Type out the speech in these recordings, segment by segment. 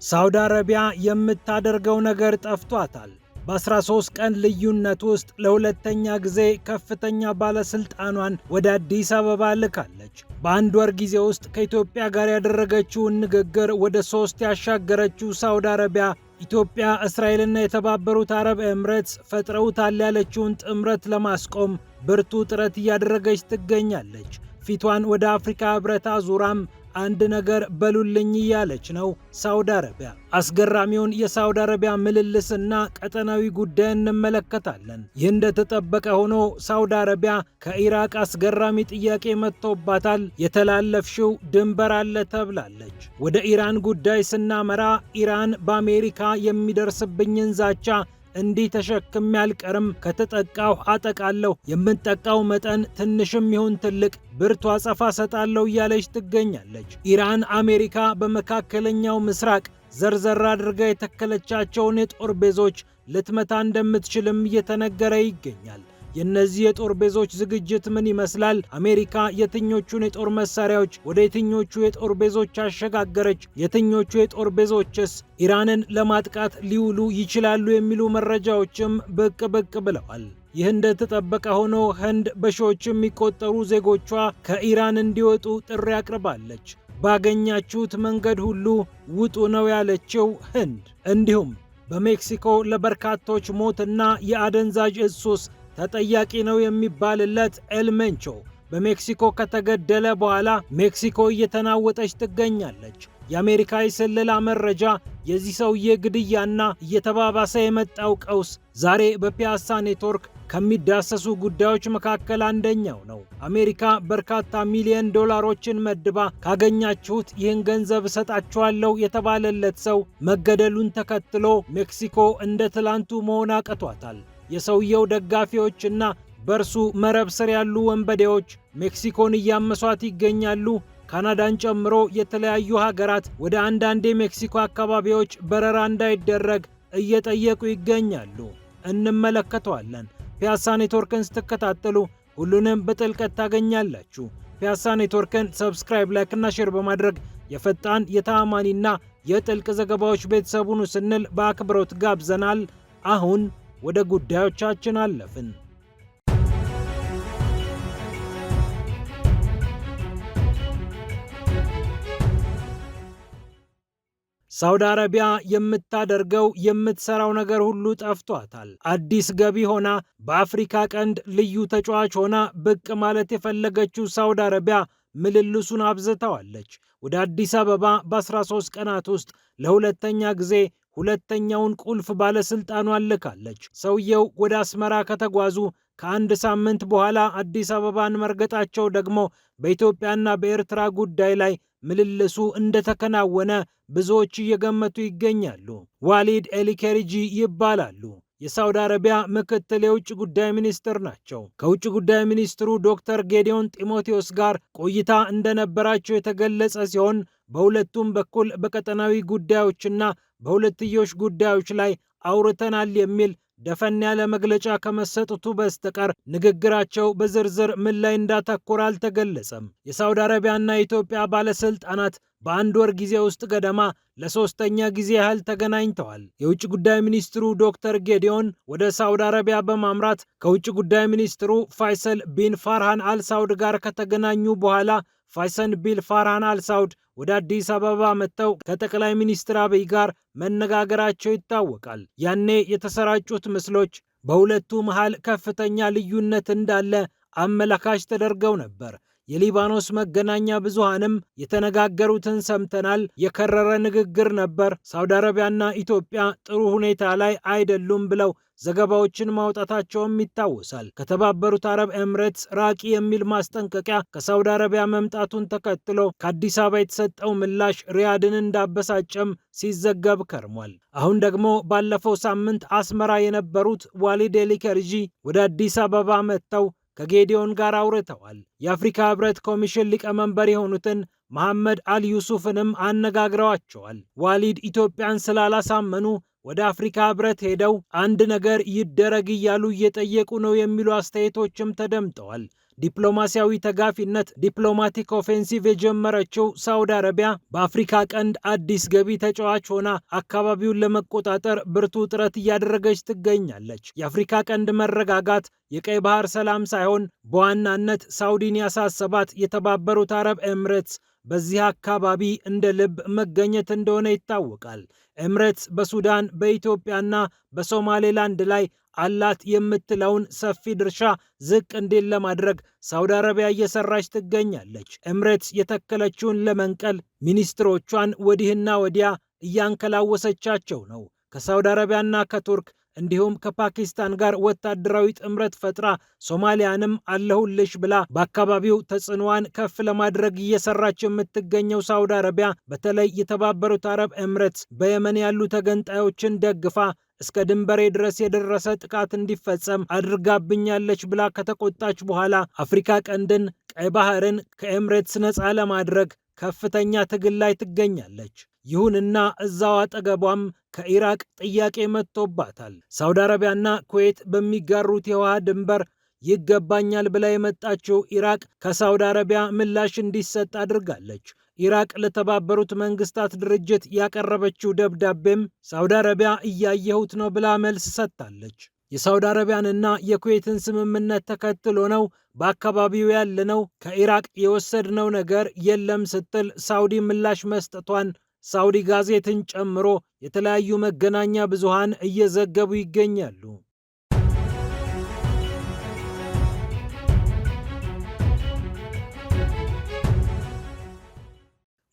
ሳውዲ አረቢያ የምታደርገው ነገር ጠፍቷታል። በ13 ቀን ልዩነት ውስጥ ለሁለተኛ ጊዜ ከፍተኛ ባለስልጣኗን ወደ አዲስ አበባ ልካለች። በአንድ ወር ጊዜ ውስጥ ከኢትዮጵያ ጋር ያደረገችውን ንግግር ወደ 3 ያሻገረችው ሳውዲ አረቢያ ኢትዮጵያ፣ እስራኤልና የተባበሩት አረብ ኤምሬትስ ፈጥረውታል ያለችውን ጥምረት ለማስቆም ብርቱ ጥረት እያደረገች ትገኛለች። ፊቷን ወደ አፍሪካ ህብረት አዙራም አንድ ነገር በሉልኝ እያለች ነው ሳውዲ አረቢያ። አስገራሚውን የሳውዲ አረቢያ ምልልስና ቀጠናዊ ጉዳይ እንመለከታለን። ይህ እንደተጠበቀ ሆኖ ሳውዲ አረቢያ ከኢራቅ አስገራሚ ጥያቄ መጥቶባታል። የተላለፍሽው ድንበር አለ ተብላለች። ወደ ኢራን ጉዳይ ስናመራ ኢራን በአሜሪካ የሚደርስብኝን ዛቻ እንዲህ ተሸክሜ አልቀርም፣ ከተጠቃው አጠቃለሁ፣ የምንጠቃው መጠን ትንሽም ይሁን ትልቅ ብርቱ አጸፋ ሰጣለሁ እያለች ትገኛለች። ኢራን አሜሪካ በመካከለኛው ምስራቅ ዘርዘር አድርጋ የተከለቻቸውን የጦር ቤዞች ልትመታ እንደምትችልም እየተነገረ ይገኛል። የነዚህ የጦር ቤዞች ዝግጅት ምን ይመስላል? አሜሪካ የትኞቹን የጦር መሳሪያዎች ወደ የትኞቹ የጦር ቤዞች አሸጋገረች? የትኞቹ የጦር ቤዞችስ ኢራንን ለማጥቃት ሊውሉ ይችላሉ? የሚሉ መረጃዎችም ብቅ ብለዋል። ይህ እንደተጠበቀ ሆኖ ህንድ በሺዎች የሚቆጠሩ ዜጎቿ ከኢራን እንዲወጡ ጥሪ አቅርባለች። ባገኛችሁት መንገድ ሁሉ ውጡ ነው ያለችው ህንድ። እንዲሁም በሜክሲኮ ለበርካቶች ሞትና የአደንዛዥ እጽ ሱስ ተጠያቂ ነው የሚባልለት ኤልሜንቾ በሜክሲኮ ከተገደለ በኋላ ሜክሲኮ እየተናወጠች ትገኛለች። የአሜሪካ የስለላ መረጃ የዚህ ሰውዬ ግድያና እየተባባሰ የመጣው ቀውስ ዛሬ በፒያሳ ኔትወርክ ከሚዳሰሱ ጉዳዮች መካከል አንደኛው ነው። አሜሪካ በርካታ ሚሊዮን ዶላሮችን መድባ ካገኛችሁት ይህን ገንዘብ እሰጣችኋለሁ የተባለለት ሰው መገደሉን ተከትሎ ሜክሲኮ እንደ ትላንቱ መሆን አቅቷታል። የሰውየው ደጋፊዎችና በእርሱ መረብ ስር ያሉ ወንበዴዎች ሜክሲኮን እያመሷት ይገኛሉ። ካናዳን ጨምሮ የተለያዩ ሀገራት ወደ አንዳንድ የሜክሲኮ አካባቢዎች በረራ እንዳይደረግ እየጠየቁ ይገኛሉ። እንመለከተዋለን። ፒያሳ ኔትወርክን ስትከታተሉ ሁሉንም በጥልቀት ታገኛላችሁ። ፒያሳ ኔትወርክን ሰብስክራይብ፣ ላይክ እና ሼር በማድረግ የፈጣን የተአማኒና የጥልቅ ዘገባዎች ቤተሰቡን ስንል በአክብሮት ጋብዘናል። አሁን ወደ ጉዳዮቻችን አለፍን። ሳውዲ አረቢያ የምታደርገው የምትሰራው ነገር ሁሉ ጠፍቷታል። አዲስ ገቢ ሆና በአፍሪካ ቀንድ ልዩ ተጫዋች ሆና ብቅ ማለት የፈለገችው ሳውዲ አረቢያ ምልልሱን አብዝተዋለች። ወደ አዲስ አበባ በ13 ቀናት ውስጥ ለሁለተኛ ጊዜ ሁለተኛውን ቁልፍ ባለስልጣኗን ልካለች። ሰውየው ወደ አስመራ ከተጓዙ ከአንድ ሳምንት በኋላ አዲስ አበባን መርገጣቸው ደግሞ በኢትዮጵያና በኤርትራ ጉዳይ ላይ ምልልሱ እንደተከናወነ ብዙዎች እየገመቱ ይገኛሉ። ዋሊድ ኤልኬሪጂ ይባላሉ። የሳውዲ አረቢያ ምክትል የውጭ ጉዳይ ሚኒስትር ናቸው። ከውጭ ጉዳይ ሚኒስትሩ ዶክተር ጌዲዮን ጢሞቴዎስ ጋር ቆይታ እንደነበራቸው የተገለጸ ሲሆን በሁለቱም በኩል በቀጠናዊ ጉዳዮችና በሁለትዮሽ ጉዳዮች ላይ አውርተናል የሚል ደፈን ያለ መግለጫ ከመሰጠቱ በስተቀር ንግግራቸው በዝርዝር ምን ላይ እንዳተኮረ አልተገለጸም። የሳውዲ አረቢያና የኢትዮጵያ ባለስልጣናት በአንድ ወር ጊዜ ውስጥ ገደማ ለሶስተኛ ጊዜ ያህል ተገናኝተዋል። የውጭ ጉዳይ ሚኒስትሩ ዶክተር ጌዲዮን ወደ ሳውዲ አረቢያ በማምራት ከውጭ ጉዳይ ሚኒስትሩ ፋይሰል ቢን ፋርሃን አልሳውድ ጋር ከተገናኙ በኋላ ፋይሰል ቢን ፋርሃን አልሳውድ ወደ አዲስ አበባ መጥተው ከጠቅላይ ሚኒስትር አብይ ጋር መነጋገራቸው ይታወቃል። ያኔ የተሰራጩት ምስሎች በሁለቱ መሃል ከፍተኛ ልዩነት እንዳለ አመላካች ተደርገው ነበር። የሊባኖስ መገናኛ ብዙሃንም የተነጋገሩትን ሰምተናል፣ የከረረ ንግግር ነበር፣ ሳውዲ አረቢያና ኢትዮጵያ ጥሩ ሁኔታ ላይ አይደሉም ብለው ዘገባዎችን ማውጣታቸውም ይታወሳል። ከተባበሩት አረብ ኤምሬትስ ራቂ የሚል ማስጠንቀቂያ ከሳውዲ አረቢያ መምጣቱን ተከትሎ ከአዲስ አበባ የተሰጠው ምላሽ ሪያድን እንዳበሳጨም ሲዘገብ ከርሟል። አሁን ደግሞ ባለፈው ሳምንት አስመራ የነበሩት ዋሊድ ኤልኬሪጂ ወደ አዲስ አበባ መጥተው ከጌዲዮን ጋር አውርተዋል። የአፍሪካ ህብረት ኮሚሽን ሊቀመንበር የሆኑትን መሐመድ አልዩሱፍንም አነጋግረዋቸዋል። ዋሊድ ኢትዮጵያን ስላላሳመኑ ወደ አፍሪካ ህብረት ሄደው አንድ ነገር ይደረግ እያሉ እየጠየቁ ነው የሚሉ አስተያየቶችም ተደምጠዋል። ዲፕሎማሲያዊ ተጋፊነት ዲፕሎማቲክ ኦፌንሲቭ የጀመረችው ሳውዲ አረቢያ በአፍሪካ ቀንድ አዲስ ገቢ ተጫዋች ሆና አካባቢውን ለመቆጣጠር ብርቱ ጥረት እያደረገች ትገኛለች። የአፍሪካ ቀንድ መረጋጋት የቀይ ባህር ሰላም ሳይሆን በዋናነት ሳውዲን ያሳሰባት የተባበሩት አረብ ኤምሬትስ በዚህ አካባቢ እንደ ልብ መገኘት እንደሆነ ይታወቃል። ኤምሬትስ በሱዳን በኢትዮጵያና በሶማሌላንድ ላይ አላት የምትለውን ሰፊ ድርሻ ዝቅ እንዲል ለማድረግ ሳውዲ አረቢያ እየሰራች ትገኛለች። ኤምሬትስ የተከለችውን ለመንቀል ሚኒስትሮቿን ወዲህና ወዲያ እያንከላወሰቻቸው ነው። ከሳውዲ አረቢያና ከቱርክ እንዲሁም ከፓኪስታን ጋር ወታደራዊ ጥምረት ፈጥራ ሶማሊያንም አለሁልሽ ብላ በአካባቢው ተጽዕኖዋን ከፍ ለማድረግ እየሰራች የምትገኘው ሳውዲ አረቢያ በተለይ የተባበሩት አረብ ኤምሬትስ በየመን ያሉ ተገንጣዮችን ደግፋ እስከ ድንበሬ ድረስ የደረሰ ጥቃት እንዲፈጸም አድርጋብኛለች ብላ ከተቆጣች በኋላ አፍሪካ ቀንድን፣ ቀይ ባህርን ከኤምሬትስ ነፃ ለማድረግ ከፍተኛ ትግል ላይ ትገኛለች። ይሁንና እዛው አጠገቧም ከኢራቅ ጥያቄ መጥቶባታል። ሳውዲ አረቢያና ኩዌት በሚጋሩት የውሃ ድንበር ይገባኛል ብላ የመጣችው ኢራቅ ከሳውዲ አረቢያ ምላሽ እንዲሰጥ አድርጋለች። ኢራቅ ለተባበሩት መንግስታት ድርጅት ያቀረበችው ደብዳቤም ሳውዲ አረቢያ እያየሁት ነው ብላ መልስ ሰጥታለች። የሳውዲ አረቢያንና የኩዌትን ስምምነት ተከትሎ ነው በአካባቢው ያለነው፣ ከኢራቅ የወሰድነው ነገር የለም ስትል ሳውዲ ምላሽ መስጠቷን ሳውዲ ጋዜትን ጨምሮ የተለያዩ መገናኛ ብዙሃን እየዘገቡ ይገኛሉ።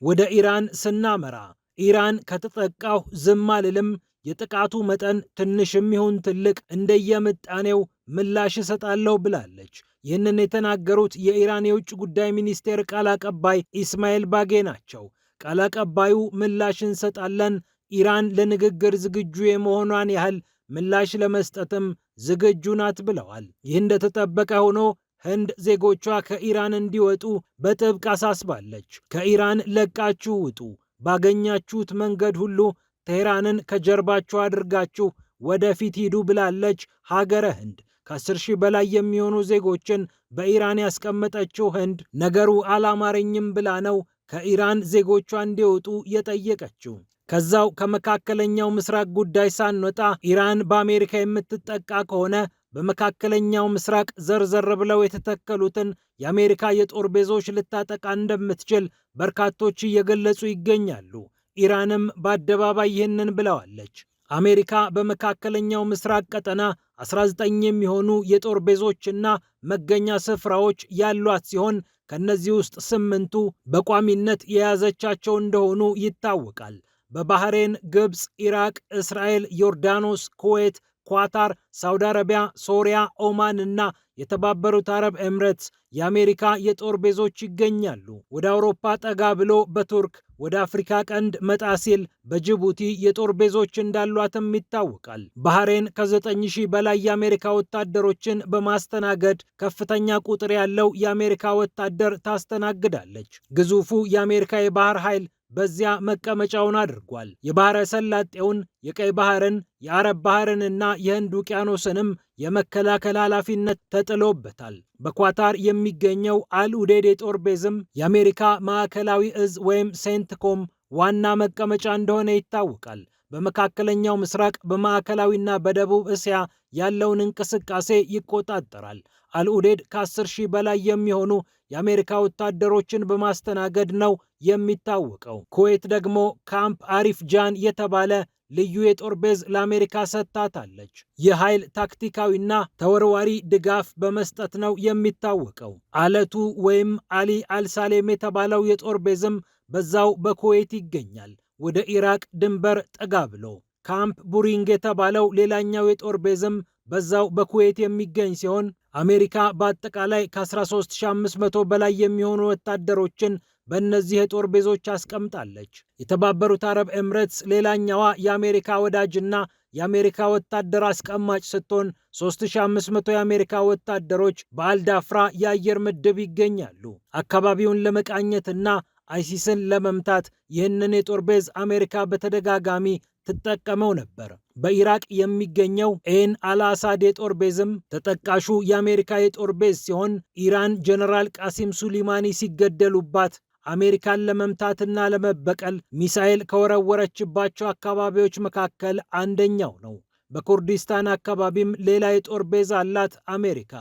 ወደ ኢራን ስናመራ ኢራን ከተጠቃሁ ዝም አልልም፣ የጥቃቱ መጠን ትንሽም ይሁን ትልቅ እንደየምጣኔው ምላሽ እሰጣለሁ ብላለች። ይህንን የተናገሩት የኢራን የውጭ ጉዳይ ሚኒስቴር ቃል አቀባይ ኢስማኤል ባጌ ናቸው። ቃል አቀባዩ ምላሽ እንሰጣለን፣ ኢራን ለንግግር ዝግጁ የመሆኗን ያህል ምላሽ ለመስጠትም ዝግጁ ናት ብለዋል። ይህ እንደተጠበቀ ሆኖ ህንድ ዜጎቿ ከኢራን እንዲወጡ በጥብቅ አሳስባለች። ከኢራን ለቃችሁ ውጡ፣ ባገኛችሁት መንገድ ሁሉ ቴህራንን ከጀርባችሁ አድርጋችሁ ወደፊት ሂዱ ብላለች ሀገረ ህንድ። ከ10 ሺህ በላይ የሚሆኑ ዜጎችን በኢራን ያስቀመጠችው ህንድ ነገሩ አላማረኝም ብላ ነው ከኢራን ዜጎቿ እንዲወጡ የጠየቀችው። ከዛው ከመካከለኛው ምስራቅ ጉዳይ ሳንወጣ ኢራን በአሜሪካ የምትጠቃ ከሆነ በመካከለኛው ምስራቅ ዘርዘር ብለው የተተከሉትን የአሜሪካ የጦር ቤዞች ልታጠቃ እንደምትችል በርካቶች እየገለጹ ይገኛሉ። ኢራንም በአደባባይ ይህንን ብለዋለች። አሜሪካ በመካከለኛው ምስራቅ ቀጠና 19 የሚሆኑ የጦር ቤዞችና መገኛ ስፍራዎች ያሏት ሲሆን ከነዚህ ውስጥ 8ቱ በቋሚነት የያዘቻቸው እንደሆኑ ይታወቃል። በባህሬን፣ ግብፅ፣ ኢራቅ፣ እስራኤል፣ ዮርዳኖስ፣ ኩዌት፣ ኳታር፣ ሳውዲ አረቢያ፣ ሶሪያ፣ ኦማን እና የተባበሩት አረብ ኤምሬትስ የአሜሪካ የጦር ቤዞች ይገኛሉ። ወደ አውሮፓ ጠጋ ብሎ በቱርክ፣ ወደ አፍሪካ ቀንድ መጣ ሲል በጅቡቲ የጦር ቤዞች እንዳሏትም ይታወቃል። ባህሬን ከ9000 በላይ የአሜሪካ ወታደሮችን በማስተናገድ ከፍተኛ ቁጥር ያለው የአሜሪካ ወታደር ታስተናግዳለች። ግዙፉ የአሜሪካ የባህር ኃይል በዚያ መቀመጫውን አድርጓል። የባህረ ሰላጤውን፣ የቀይ ባህርን፣ የአረብ ባህርንና የህንድ ውቅያኖስንም የመከላከል ኃላፊነት ተጥሎበታል። በኳታር የሚገኘው አልኡዴድ የጦር ቤዝም የአሜሪካ ማዕከላዊ እዝ ወይም ሴንትኮም ዋና መቀመጫ እንደሆነ ይታወቃል። በመካከለኛው ምስራቅ በማዕከላዊና በደቡብ እስያ ያለውን እንቅስቃሴ ይቆጣጠራል። አልኡዴድ ከ10 ሺህ በላይ የሚሆኑ የአሜሪካ ወታደሮችን በማስተናገድ ነው የሚታወቀው። ኩዌት ደግሞ ካምፕ አሪፍ ጃን የተባለ ልዩ የጦር ቤዝ ለአሜሪካ ሰጥታታለች። የኃይል ታክቲካዊና ተወርዋሪ ድጋፍ በመስጠት ነው የሚታወቀው። አለቱ ወይም አሊ አልሳሌም የተባለው የጦር ቤዝም በዛው በኩዌት ይገኛል። ወደ ኢራቅ ድንበር ጠጋ ብሎ ካምፕ ቡሪንግ የተባለው ሌላኛው የጦር ቤዝም በዛው በኩዌት የሚገኝ ሲሆን አሜሪካ በአጠቃላይ ከ13500 በላይ የሚሆኑ ወታደሮችን በእነዚህ የጦር ቤዞች አስቀምጣለች። የተባበሩት አረብ ኤምሬትስ ሌላኛዋ የአሜሪካ ወዳጅና የአሜሪካ ወታደር አስቀማጭ ስትሆን 3500 የአሜሪካ ወታደሮች በአልዳፍራ የአየር ምድብ ይገኛሉ። አካባቢውን ለመቃኘትና አይሲስን ለመምታት ይህንን የጦር ቤዝ አሜሪካ በተደጋጋሚ ትጠቀመው ነበር። በኢራቅ የሚገኘው ኤን አልአሳድ የጦር ቤዝም ተጠቃሹ የአሜሪካ የጦር ቤዝ ሲሆን ኢራን ጀነራል ቃሲም ሱሊማኒ ሲገደሉባት አሜሪካን ለመምታትና ለመበቀል ሚሳኤል ከወረወረችባቸው አካባቢዎች መካከል አንደኛው ነው። በኩርዲስታን አካባቢም ሌላ የጦር ቤዝ አላት አሜሪካ።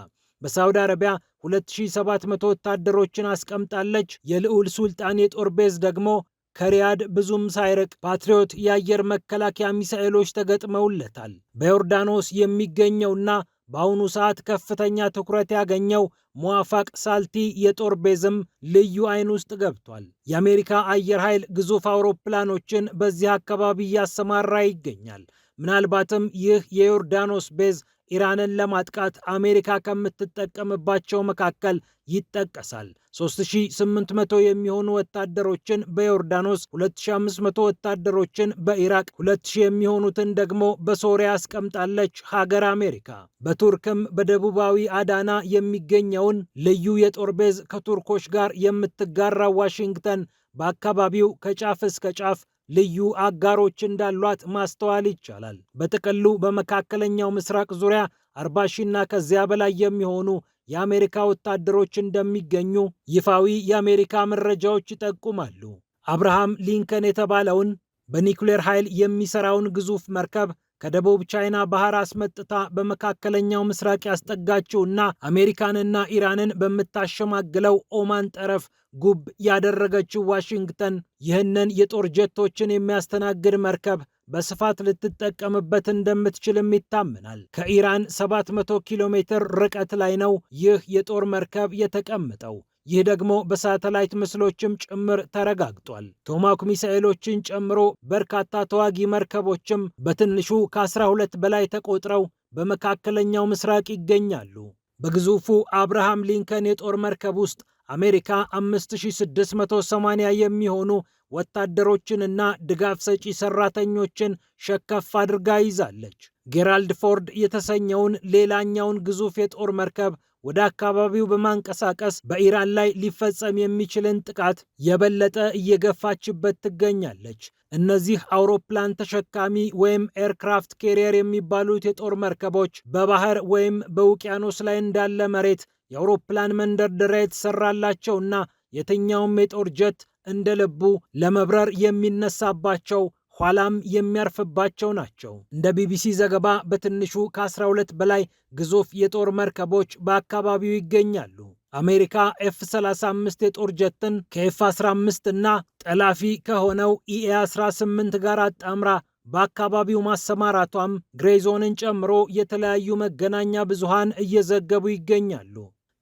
በሳውዲ አረቢያ 2700 ወታደሮችን አስቀምጣለች። የልዑል ሱልጣን የጦር ቤዝ ደግሞ ከሪያድ ብዙም ሳይርቅ ፓትሪዮት የአየር መከላከያ ሚሳኤሎች ተገጥመውለታል። በዮርዳኖስ የሚገኘውና በአሁኑ ሰዓት ከፍተኛ ትኩረት ያገኘው ሙዋፋቅ ሳልቲ የጦር ቤዝም ልዩ አይን ውስጥ ገብቷል። የአሜሪካ አየር ኃይል ግዙፍ አውሮፕላኖችን በዚህ አካባቢ እያሰማራ ይገኛል። ምናልባትም ይህ የዮርዳኖስ ቤዝ ኢራንን ለማጥቃት አሜሪካ ከምትጠቀምባቸው መካከል ይጠቀሳል። 3800 የሚሆኑ ወታደሮችን በዮርዳኖስ፣ 2500 ወታደሮችን በኢራቅ፣ 2000 የሚሆኑትን ደግሞ በሶሪያ አስቀምጣለች ሀገር አሜሪካ። በቱርክም በደቡባዊ አዳና የሚገኘውን ልዩ የጦር ቤዝ ከቱርኮች ጋር የምትጋራው ዋሽንግተን በአካባቢው ከጫፍ እስከ ጫፍ ልዩ አጋሮች እንዳሏት ማስተዋል ይቻላል። በጥቅሉ በመካከለኛው ምስራቅ ዙሪያ 40 ሺና ከዚያ በላይ የሚሆኑ የአሜሪካ ወታደሮች እንደሚገኙ ይፋዊ የአሜሪካ መረጃዎች ይጠቁማሉ። አብርሃም ሊንከን የተባለውን በኒውክሌር ኃይል የሚሰራውን ግዙፍ መርከብ ከደቡብ ቻይና ባህር አስመጥታ በመካከለኛው ምስራቅ ያስጠጋችውና አሜሪካንና ኢራንን በምታሸማግለው ኦማን ጠረፍ ጉብ ያደረገችው ዋሽንግተን ይህንን የጦር ጀቶችን የሚያስተናግድ መርከብ በስፋት ልትጠቀምበት እንደምትችልም ይታመናል። ከኢራን 700 ኪሎ ሜትር ርቀት ላይ ነው ይህ የጦር መርከብ የተቀመጠው። ይህ ደግሞ በሳተላይት ምስሎችም ጭምር ተረጋግጧል። ቶማሃውክ ሚሳኤሎችን ጨምሮ በርካታ ተዋጊ መርከቦችም በትንሹ ከ12 በላይ ተቆጥረው በመካከለኛው ምስራቅ ይገኛሉ። በግዙፉ አብርሃም ሊንከን የጦር መርከብ ውስጥ አሜሪካ 5680 የሚሆኑ ወታደሮችንና ድጋፍ ሰጪ ሰራተኞችን ሸከፍ አድርጋ ይዛለች። ጌራልድ ፎርድ የተሰኘውን ሌላኛውን ግዙፍ የጦር መርከብ ወደ አካባቢው በማንቀሳቀስ በኢራን ላይ ሊፈጸም የሚችልን ጥቃት የበለጠ እየገፋችበት ትገኛለች። እነዚህ አውሮፕላን ተሸካሚ ወይም ኤርክራፍት ኬሪየር የሚባሉት የጦር መርከቦች በባህር ወይም በውቅያኖስ ላይ እንዳለ መሬት የአውሮፕላን መንደርደሪያ የተሰራላቸውና የትኛውም የጦር ጀት እንደ ልቡ ለመብረር የሚነሳባቸው ኋላም የሚያርፍባቸው ናቸው። እንደ ቢቢሲ ዘገባ በትንሹ ከ12 በላይ ግዙፍ የጦር መርከቦች በአካባቢው ይገኛሉ። አሜሪካ ኤፍ-35 የጦር ጀትን ከኤፍ-15 እና ጠላፊ ከሆነው ኢኤ-18 ጋር አጣምራ በአካባቢው ማሰማራቷም ግሬዞንን ጨምሮ የተለያዩ መገናኛ ብዙሃን እየዘገቡ ይገኛሉ።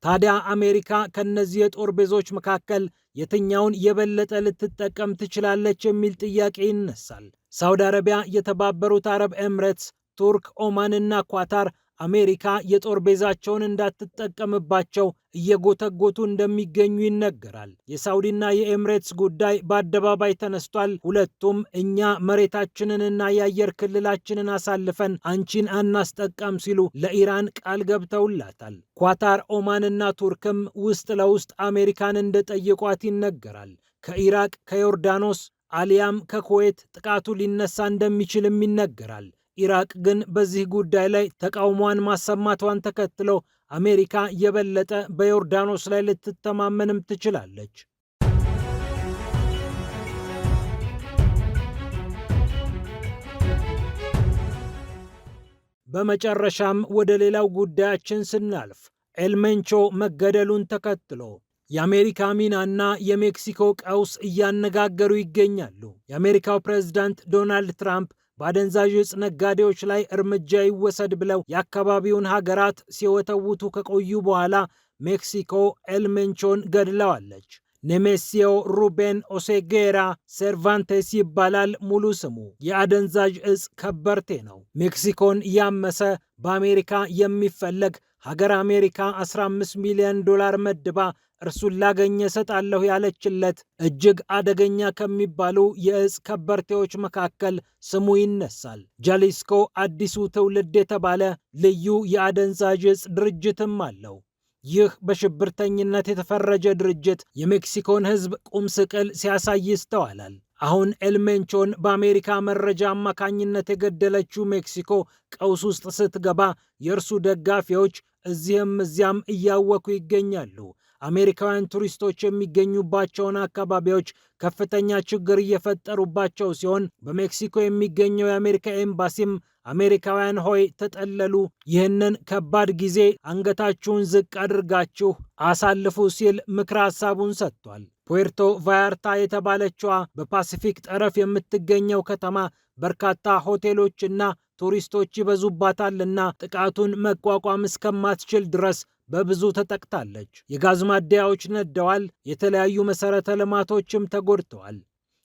ታዲያ አሜሪካ ከነዚህ የጦር ቤዞች መካከል የትኛውን የበለጠ ልትጠቀም ትችላለች የሚል ጥያቄ ይነሳል። ሳውዲ አረቢያ፣ የተባበሩት አረብ ኤምሬትስ፣ ቱርክ፣ ኦማን እና ኳታር አሜሪካ የጦር ቤዛቸውን እንዳትጠቀምባቸው እየጎተጎቱ እንደሚገኙ ይነገራል። የሳውዲና የኤምሬትስ ጉዳይ በአደባባይ ተነስቷል። ሁለቱም እኛ መሬታችንንና የአየር ክልላችንን አሳልፈን አንቺን አናስጠቃም ሲሉ ለኢራን ቃል ገብተውላታል። ኳታር፣ ኦማንና ቱርክም ውስጥ ለውስጥ አሜሪካን እንደጠየቋት ይነገራል። ከኢራቅ፣ ከዮርዳኖስ አሊያም ከኩዌት ጥቃቱ ሊነሳ እንደሚችልም ይነገራል። ኢራቅ ግን በዚህ ጉዳይ ላይ ተቃውሟን ማሰማቷን ተከትሎ አሜሪካ የበለጠ በዮርዳኖስ ላይ ልትተማመንም ትችላለች። በመጨረሻም ወደ ሌላው ጉዳያችን ስናልፍ ኤልሜንቾ መገደሉን ተከትሎ የአሜሪካ ሚናና የሜክሲኮ ቀውስ እያነጋገሩ ይገኛሉ። የአሜሪካው ፕሬዝዳንት ዶናልድ ትራምፕ በአደንዛዥ ዕፅ ነጋዴዎች ላይ እርምጃ ይወሰድ ብለው የአካባቢውን ሀገራት ሲወተውቱ ከቆዩ በኋላ ሜክሲኮ ኤልሜንቾን ገድለዋለች። ኔሜሲዮ ሩቤን ኦሴጌራ ሴርቫንቴስ ይባላል ሙሉ ስሙ። የአደንዛዥ ዕፅ ከበርቴ ነው። ሜክሲኮን ያመሰ በአሜሪካ የሚፈለግ ሀገር አሜሪካ $15 ሚሊዮን መድባ እርሱን ላገኘ ሰጣለሁ ያለችለት እጅግ አደገኛ ከሚባሉ የዕፅ ከበርቴዎች መካከል ስሙ ይነሳል። ጃሊስኮ አዲሱ ትውልድ የተባለ ልዩ የአደንዛዥ ዕፅ ድርጅትም አለው። ይህ በሽብርተኝነት የተፈረጀ ድርጅት የሜክሲኮን ሕዝብ ቁም ስቅል ሲያሳይ ይስተዋላል። አሁን ኤልሜንቾን በአሜሪካ መረጃ አማካኝነት የገደለችው ሜክሲኮ ቀውስ ውስጥ ስትገባ የእርሱ ደጋፊዎች እዚህም እዚያም እያወኩ ይገኛሉ። አሜሪካውያን ቱሪስቶች የሚገኙባቸውን አካባቢዎች ከፍተኛ ችግር እየፈጠሩባቸው ሲሆን በሜክሲኮ የሚገኘው የአሜሪካ ኤምባሲም አሜሪካውያን ሆይ ተጠለሉ፣ ይህንን ከባድ ጊዜ አንገታችሁን ዝቅ አድርጋችሁ አሳልፉ ሲል ምክረ ሀሳቡን ሰጥቷል። ፑዌርቶ ቫያርታ የተባለችዋ በፓሲፊክ ጠረፍ የምትገኘው ከተማ በርካታ ሆቴሎችና ቱሪስቶች ይበዙባታልና ጥቃቱን መቋቋም እስከማትችል ድረስ በብዙ ተጠቅታለች። የጋዝ ማደያዎች ነደዋል። የተለያዩ መሠረተ ልማቶችም ተጎድተዋል።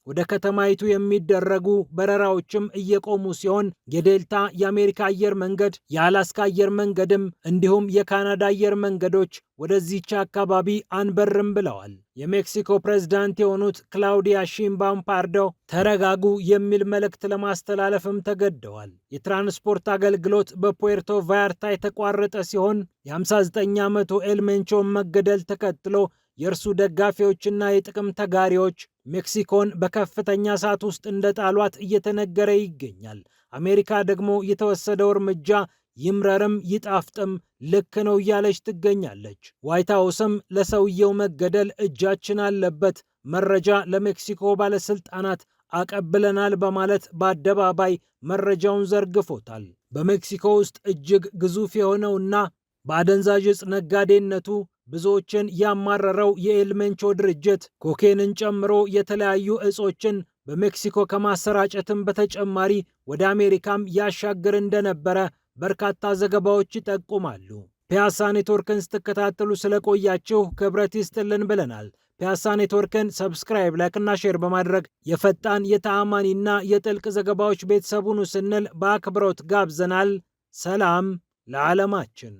ወደ ከተማይቱ የሚደረጉ በረራዎችም እየቆሙ ሲሆን የዴልታ የአሜሪካ አየር መንገድ፣ የአላስካ አየር መንገድም እንዲሁም የካናዳ አየር መንገዶች ወደዚች አካባቢ አንበርም ብለዋል። የሜክሲኮ ፕሬዝዳንት የሆኑት ክላውዲያ ሺምባም ፓርዶ ተረጋጉ የሚል መልእክት ለማስተላለፍም ተገደዋል። የትራንስፖርት አገልግሎት በፑዌርቶ ቫያርታ የተቋረጠ ሲሆን የ59 ዓመቱ ኤልሜንቾን መገደል ተከትሎ የእርሱ ደጋፊዎችና የጥቅም ተጋሪዎች ሜክሲኮን በከፍተኛ እሳት ውስጥ እንደጣሏት እየተነገረ ይገኛል። አሜሪካ ደግሞ የተወሰደው እርምጃ ይምረርም ይጣፍጥም ልክ ነው እያለች ትገኛለች። ዋይት ሀውስም ለሰውየው መገደል እጃችን አለበት፣ መረጃ ለሜክሲኮ ባለስልጣናት አቀብለናል በማለት በአደባባይ መረጃውን ዘርግፎታል። በሜክሲኮ ውስጥ እጅግ ግዙፍ የሆነውና በአደንዛዥ ዕፅ ነጋዴነቱ ብዙዎችን ያማረረው የኤልሜንቾ ድርጅት ኮኬንን ጨምሮ የተለያዩ ዕጾችን በሜክሲኮ ከማሰራጨትም በተጨማሪ ወደ አሜሪካም ያሻግር እንደነበረ በርካታ ዘገባዎች ይጠቁማሉ። ፒያሳ ኔትወርክን ስትከታተሉ ስለቆያችሁ ክብረት ይስጥልን ብለናል። ፒያሳ ኔትወርክን ሰብስክራይብ፣ ላይክና ሼር በማድረግ የፈጣን የተአማኒና የጥልቅ ዘገባዎች ቤተሰቡን ስንል በአክብሮት ጋብዘናል። ሰላም ለዓለማችን።